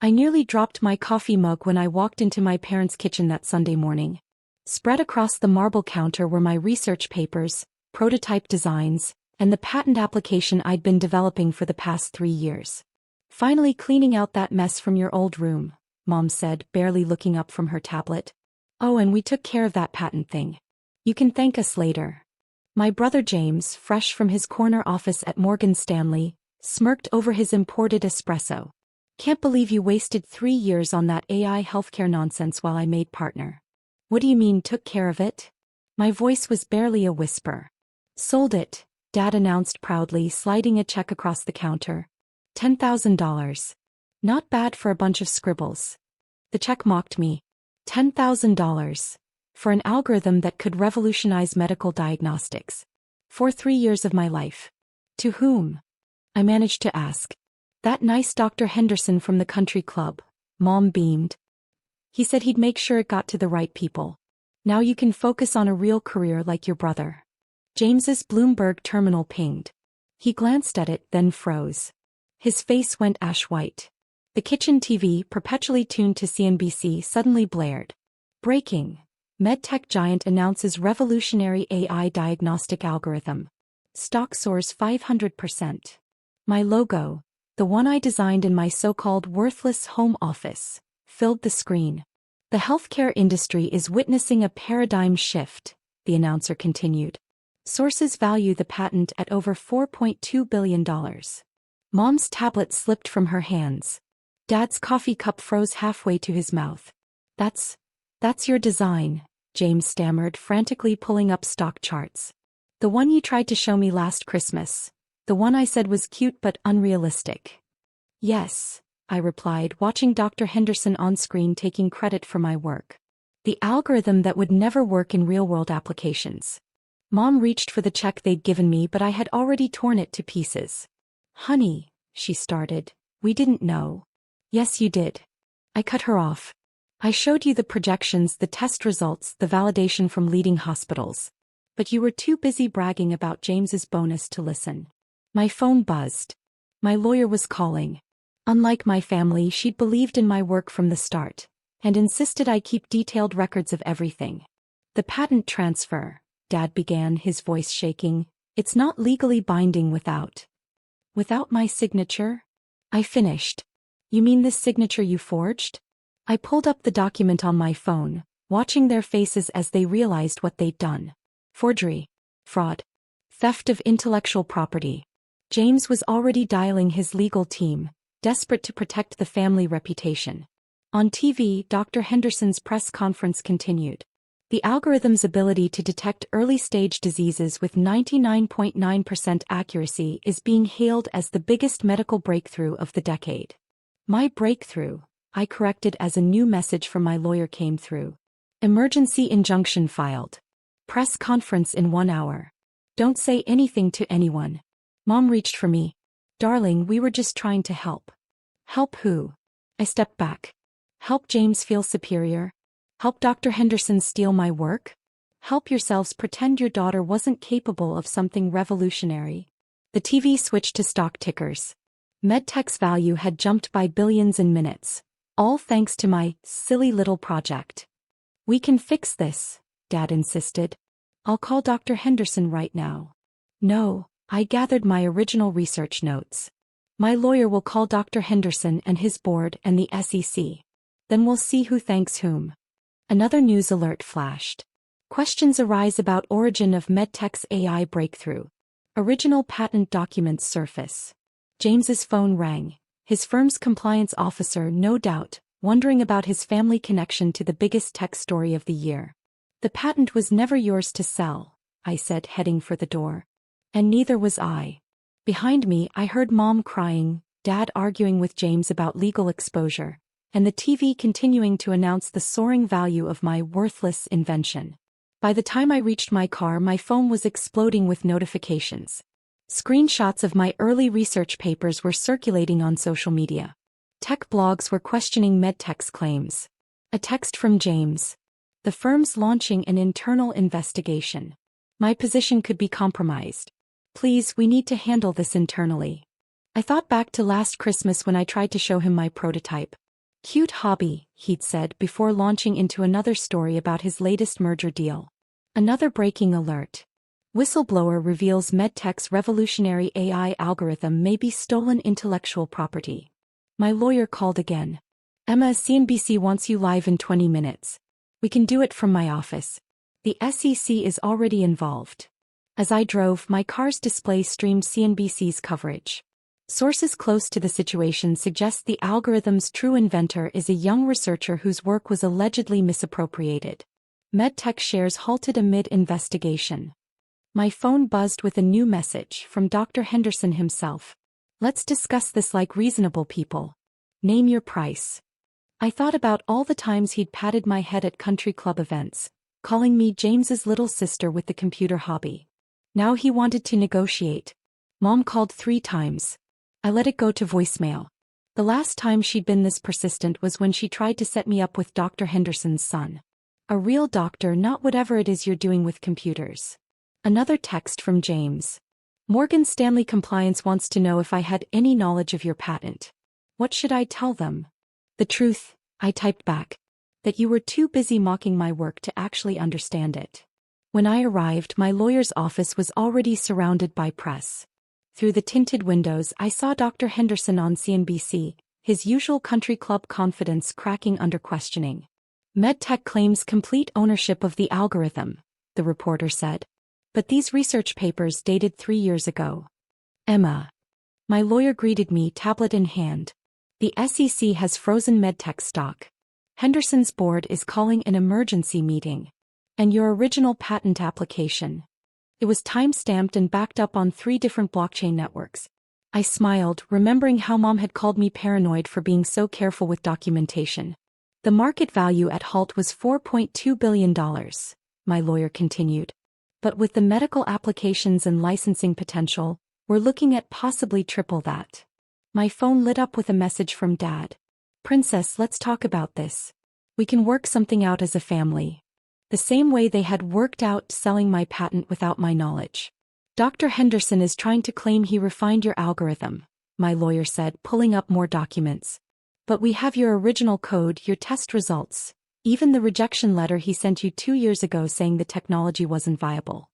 I nearly dropped my coffee mug when I walked into my parents' kitchen that Sunday morning. Spread across the marble counter were my research papers, prototype designs, and the patent application I'd been developing for the past 3 years. "Finally cleaning out that mess from your old room," Mom said, barely looking up from her tablet. "Oh, and we took care of that patent thing. You can thank us later." My brother James, fresh from his corner office at Morgan Stanley, smirked over his imported espresso. "Can't believe you wasted 3 years on that AI healthcare nonsense while I made partner." "What do you mean took care of it?" My voice was barely a whisper. "Sold it," Dad announced proudly, sliding a check across the counter. $10,000. Not bad for a bunch of scribbles. The check mocked me. $10,000. For an algorithm that could revolutionize medical diagnostics. For 3 years of my life. To whom? I managed to ask. "That nice Dr. Henderson from the country club," Mom beamed. "He said he'd make sure it got to the right people. Now you can focus on a real career like your brother." James's Bloomberg terminal pinged. He glanced at it, then froze. His face went ash-white. The kitchen TV, perpetually tuned to CNBC, suddenly blared. "Breaking. MedTech giant announces revolutionary AI diagnostic algorithm. Stock soars 500%. My logo, the one I designed in my so-called worthless home office, filled the screen. "The healthcare industry is witnessing a paradigm shift," the announcer continued. "Sources value the patent at over $4.2 billion. Mom's tablet slipped from her hands. Dad's coffee cup froze halfway to his mouth. That's your design," James stammered, frantically pulling up stock charts. "The one you tried to show me last Christmas. The one I said was cute but unrealistic." "Yes," I replied, watching Dr. Henderson on screen taking credit for my work. "The algorithm that would never work in real-world applications." Mom reached for the check they'd given me, but I had already torn it to pieces. "Honey," she started, "we didn't know." "Yes, you did." I cut her off. "I showed you the projections, the test results, the validation from leading hospitals. But you were too busy bragging about James's bonus to listen." My phone buzzed. My lawyer was calling. Unlike my family, she'd believed in my work from the start, and insisted I keep detailed records of everything. "The patent transfer," Dad began, his voice shaking, "it's not legally binding without my signature?" I finished. "You mean this signature you forged?" I pulled up the document on my phone, watching their faces as they realized what they'd done. Forgery. Fraud. Theft of intellectual property. James was already dialing his legal team, desperate to protect the family reputation. On TV, Dr. Henderson's press conference continued. "The algorithm's ability to detect early-stage diseases with 99.9% accuracy is being hailed as the biggest medical breakthrough of the decade." My breakthrough, I corrected as a new message from my lawyer came through. "Emergency injunction filed. Press conference in 1 hour. Don't say anything to anyone." Mom reached for me. "Darling, we were just trying to help." "Help who?" I stepped back. "Help James feel superior? Help Dr. Henderson steal my work? Help yourselves pretend your daughter wasn't capable of something revolutionary?" The TV switched to stock tickers. MedTech's value had jumped by billions in minutes, all thanks to my silly little project. "We can fix this," Dad insisted. "I'll call Dr. Henderson right now." "No," I gathered my original research notes. "My lawyer will call Dr. Henderson and his board and the SEC. Then we'll see who thanks whom." Another news alert flashed. Questions arise about origin of MedTech's AI breakthrough. Original patent documents surface. James's phone rang, his firm's compliance officer, no doubt, wondering about his family connection to the biggest tech story of the year. "The patent was never yours to sell," I said, heading for the door. "And neither was I." Behind me, I heard Mom crying, Dad arguing with James about legal exposure, and the TV continuing to announce the soaring value of my worthless invention. By the time I reached my car, my phone was exploding with notifications. Screenshots of my early research papers were circulating on social media. Tech blogs were questioning MedTech's claims. A text from James. "The firm's launching an internal investigation. My position could be compromised. Please, we need to handle this internally." I thought back to last Christmas when I tried to show him my prototype. Cute hobby, he'd said before launching into another story about his latest merger deal. Another breaking alert. Whistleblower reveals MedTech's revolutionary AI algorithm may be stolen intellectual property. My lawyer called again. Emma, CNBC wants you live in 20 minutes. We can do it from my office. The SEC is already involved. As I drove, my car's display streamed CNBC's coverage. Sources close to the situation suggest the algorithm's true inventor is a young researcher whose work was allegedly misappropriated. MedTech shares halted amid investigation. My phone buzzed with a new message from Dr. Henderson himself. Let's discuss this like reasonable people. Name your price. I thought about all the times he'd patted my head at country club events, calling me James's little sister with the computer hobby. Now he wanted to negotiate. Mom called 3 times. I let it go to voicemail. The last time she'd been this persistent was when she tried to set me up with Dr. Henderson's son. A real doctor, not whatever it is you're doing with computers. Another text from James. Morgan Stanley Compliance wants to know if I had any knowledge of your patent. What should I tell them? The truth, I typed back. That you were too busy mocking my work to actually understand it. When I arrived, my lawyer's office was already surrounded by press. Through the tinted windows, I saw Dr. Henderson on CNBC, his usual country club confidence cracking under questioning. MedTech claims complete ownership of the algorithm, the reporter said. But these research papers dated 3 years ago. Emma. My lawyer greeted me, tablet in hand. The SEC has frozen MedTech stock. Henderson's board is calling an emergency meeting. And your original patent application. It was time-stamped and backed up on 3 different blockchain networks. I smiled, remembering how Mom had called me paranoid for being so careful with documentation. The market value at halt was $4.2 billion, my lawyer continued. But with the medical applications and licensing potential, we're looking at possibly triple that. My phone lit up with a message from Dad. Princess, let's talk about this. We can work something out as a family. The same way they had worked out selling my patent without my knowledge. Dr. Henderson is trying to claim he refined your algorithm, my lawyer said, pulling up more documents. But we have your original code, your test results, even the rejection letter he sent you 2 years ago saying the technology wasn't viable.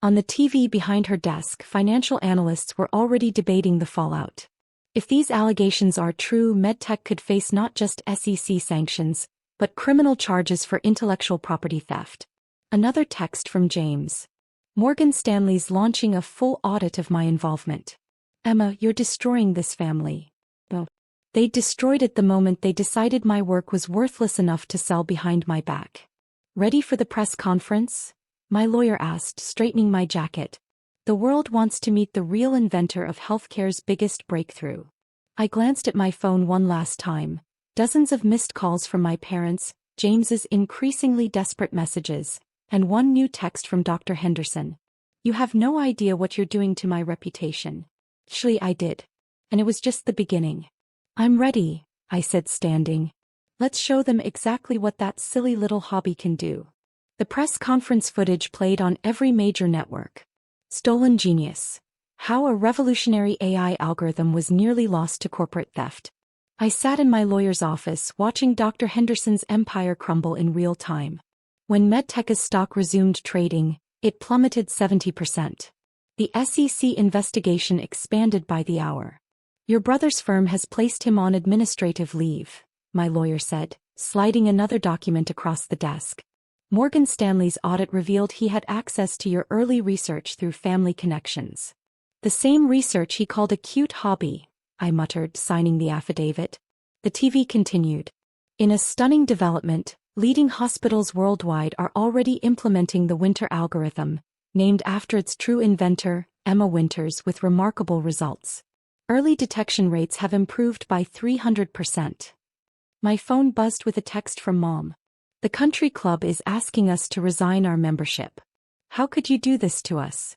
On the TV behind her desk, financial analysts were already debating the fallout. If these allegations are true, MedTech could face not just SEC sanctions, but criminal charges for intellectual property theft. Another text from James. Morgan Stanley's launching a full audit of my involvement. Emma, you're destroying this family. Oh. They destroyed it the moment they decided my work was worthless enough to sell behind my back. Ready for the press conference? My lawyer asked, straightening my jacket. The world wants to meet the real inventor of healthcare's biggest breakthrough. I glanced at my phone one last time. Dozens of missed calls from my parents, James's increasingly desperate messages, and one new text from Dr. Henderson. You have no idea what you're doing to my reputation. Actually, I did. And it was just the beginning. I'm ready, I said, standing. Let's show them exactly what that silly little hobby can do. The press conference footage played on every major network. Stolen genius. How a revolutionary AI algorithm was nearly lost to corporate theft. I sat in my lawyer's office watching Dr. Henderson's empire crumble in real time. When MedTech's stock resumed trading, it plummeted 70%. The SEC investigation expanded by the hour. Your brother's firm has placed him on administrative leave, my lawyer said, sliding another document across the desk. Morgan Stanley's audit revealed he had access to your early research through family connections. The same research he called a cute hobby, I muttered, signing the affidavit. The TV continued. In a stunning development, leading hospitals worldwide are already implementing the Winter algorithm, named after its true inventor, Emma Winters, with remarkable results. Early detection rates have improved by 300%. My phone buzzed with a text from Mom. The country club is asking us to resign our membership. How could you do this to us?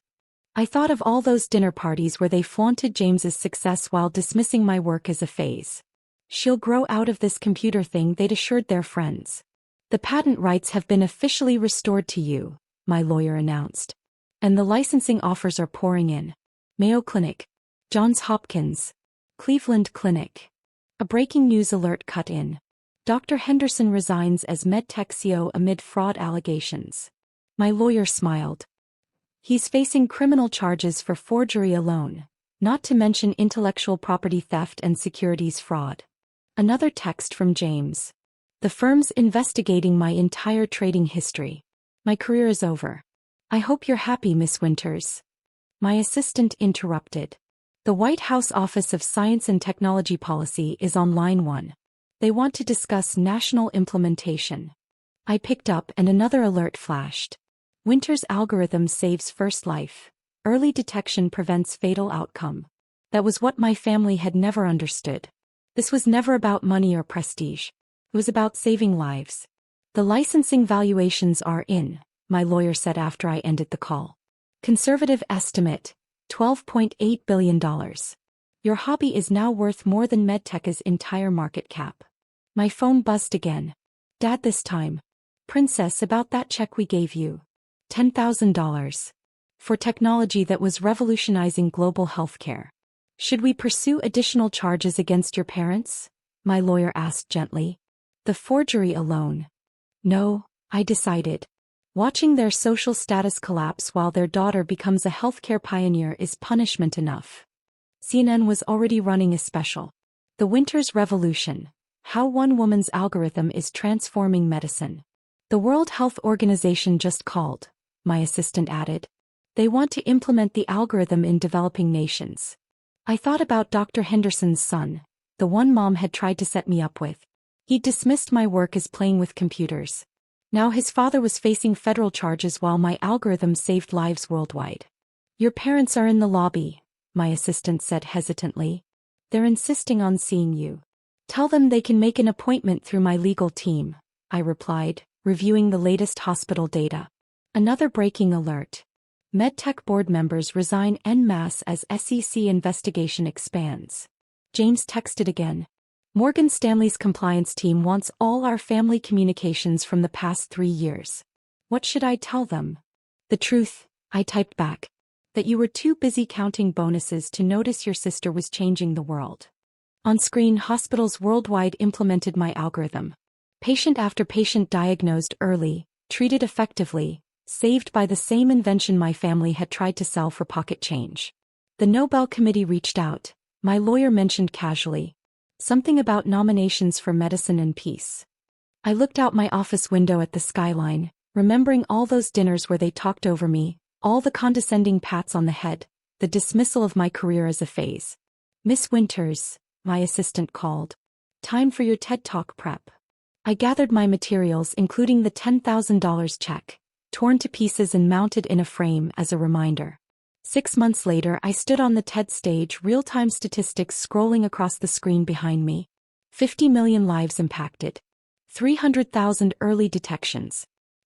I thought of all those dinner parties where they flaunted James's success while dismissing my work as a phase. She'll grow out of this computer thing, they'd assured their friends. The patent rights have been officially restored to you, my lawyer announced. And the licensing offers are pouring in. Mayo Clinic, Johns Hopkins, Cleveland Clinic. A breaking news alert cut in. Dr. Henderson resigns as MedTech CEO amid fraud allegations. My lawyer smiled. He's facing criminal charges for forgery alone, not to mention intellectual property theft and securities fraud. Another text from James. The firm's investigating my entire trading history. My career is over. I hope you're happy, Miss Winters. My assistant interrupted. The White House Office of Science and Technology Policy is on line 1. They want to discuss national implementation. I picked up and another alert flashed. Winters' algorithm saves first life. Early detection prevents fatal outcome. That was what my family had never understood. This was never about money or prestige. It was about saving lives. The licensing valuations are in, my lawyer said after I ended the call. Conservative estimate, $12.8 billion. Your hobby is now worth more than MedTech's entire market cap. My phone buzzed again. Dad, this time. Princess, about that check we gave you. $10,000. For technology that was revolutionizing global healthcare. Should we pursue additional charges against your parents? My lawyer asked gently. The forgery alone. No, I decided. Watching their social status collapse while their daughter becomes a healthcare pioneer is punishment enough. CNN was already running a special. The Winters Revolution. How one woman's algorithm is transforming medicine. The World Health Organization just called, my assistant added. They want to implement the algorithm in developing nations. I thought about Dr. Henderson's son, the one Mom had tried to set me up with. He dismissed my work as playing with computers. Now his father was facing federal charges while my algorithm saved lives worldwide. Your parents are in the lobby, my assistant said hesitantly. They're insisting on seeing you. Tell them they can make an appointment through my legal team, I replied, reviewing the latest hospital data. Another breaking alert. MedTech board members resign en masse as SEC investigation expands. James texted again. Morgan Stanley's compliance team wants all our family communications from the past 3 years. What should I tell them? The truth, I typed back. That you were too busy counting bonuses to notice your sister was changing the world. On screen, hospitals worldwide implemented my algorithm. Patient after patient diagnosed early, treated effectively, saved by the same invention my family had tried to sell for pocket change. The Nobel Committee reached out, my lawyer mentioned casually. Something about nominations for medicine and peace. I looked out my office window at the skyline, remembering all those dinners where they talked over me, all the condescending pats on the head, the dismissal of my career as a phase. Miss Winters, my assistant called. Time for your TED Talk prep. I gathered my materials including the $10,000 check, torn to pieces and mounted in a frame as a reminder. 6 months later I stood on the TED stage, real-time statistics scrolling across the screen behind me. 50 million lives impacted. 300,000 early detections.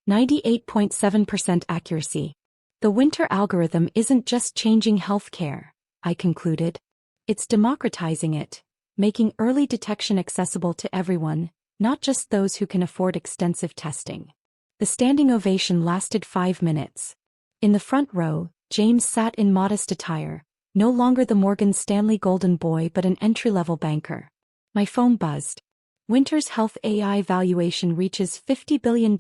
98.7% accuracy. The Winter algorithm isn't just changing healthcare, I concluded. It's democratizing it, making early detection accessible to everyone, not just those who can afford extensive testing. The standing ovation lasted 5 minutes. In the front row, James sat in modest attire, no longer the Morgan Stanley golden boy but an entry-level banker. My phone buzzed. Winters Health AI valuation reaches $50 billion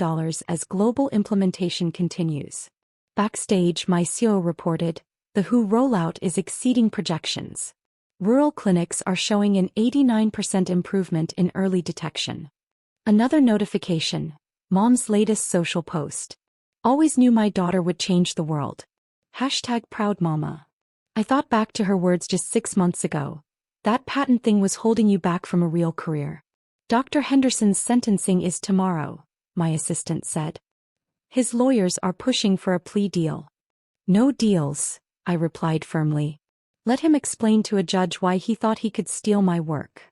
as global implementation continues. Backstage, my CEO reported, the WHO rollout is exceeding projections. Rural clinics are showing an 89% improvement in early detection. Another notification. Mom's latest social post. Always knew my daughter would change the world. #ProudMama. I thought back to her words just 6 months ago. That patent thing was holding you back from a real career. Dr. Henderson's sentencing is tomorrow, my assistant said. His lawyers are pushing for a plea deal. No deals, I replied firmly. Let him explain to a judge why he thought he could steal my work.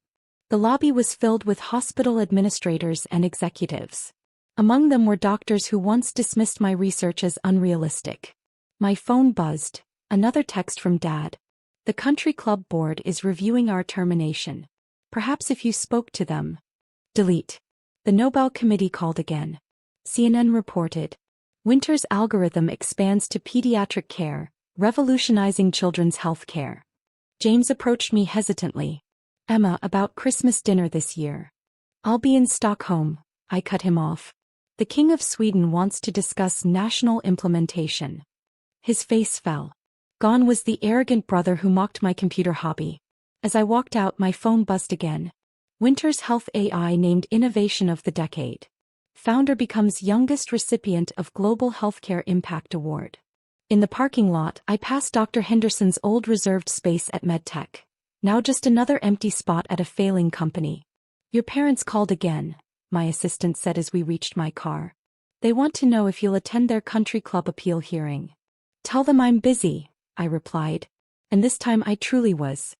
The lobby was filled with hospital administrators and executives. Among them were doctors who once dismissed my research as unrealistic. My phone buzzed, another text from Dad. The country club board is reviewing our termination. Perhaps if you spoke to them. Delete. The Nobel Committee called again. CNN reported. Winters' algorithm expands to pediatric care, revolutionizing children's health care. James approached me hesitantly. Emma, about Christmas dinner this year. I'll be in Stockholm, I cut him off. The King of Sweden wants to discuss national implementation. His face fell. Gone was the arrogant brother who mocked my computer hobby. As I walked out, my phone buzzed again. Winter's Health AI named Innovation of the Decade. Founder becomes youngest recipient of Global Healthcare Impact Award. In the parking lot, I passed Dr. Henderson's old reserved space at MedTech. Now just another empty spot at a failing company. Your parents called again, my assistant said as we reached my car. They want to know if you'll attend their country club appeal hearing. Tell them I'm busy, I replied. And this time I truly was.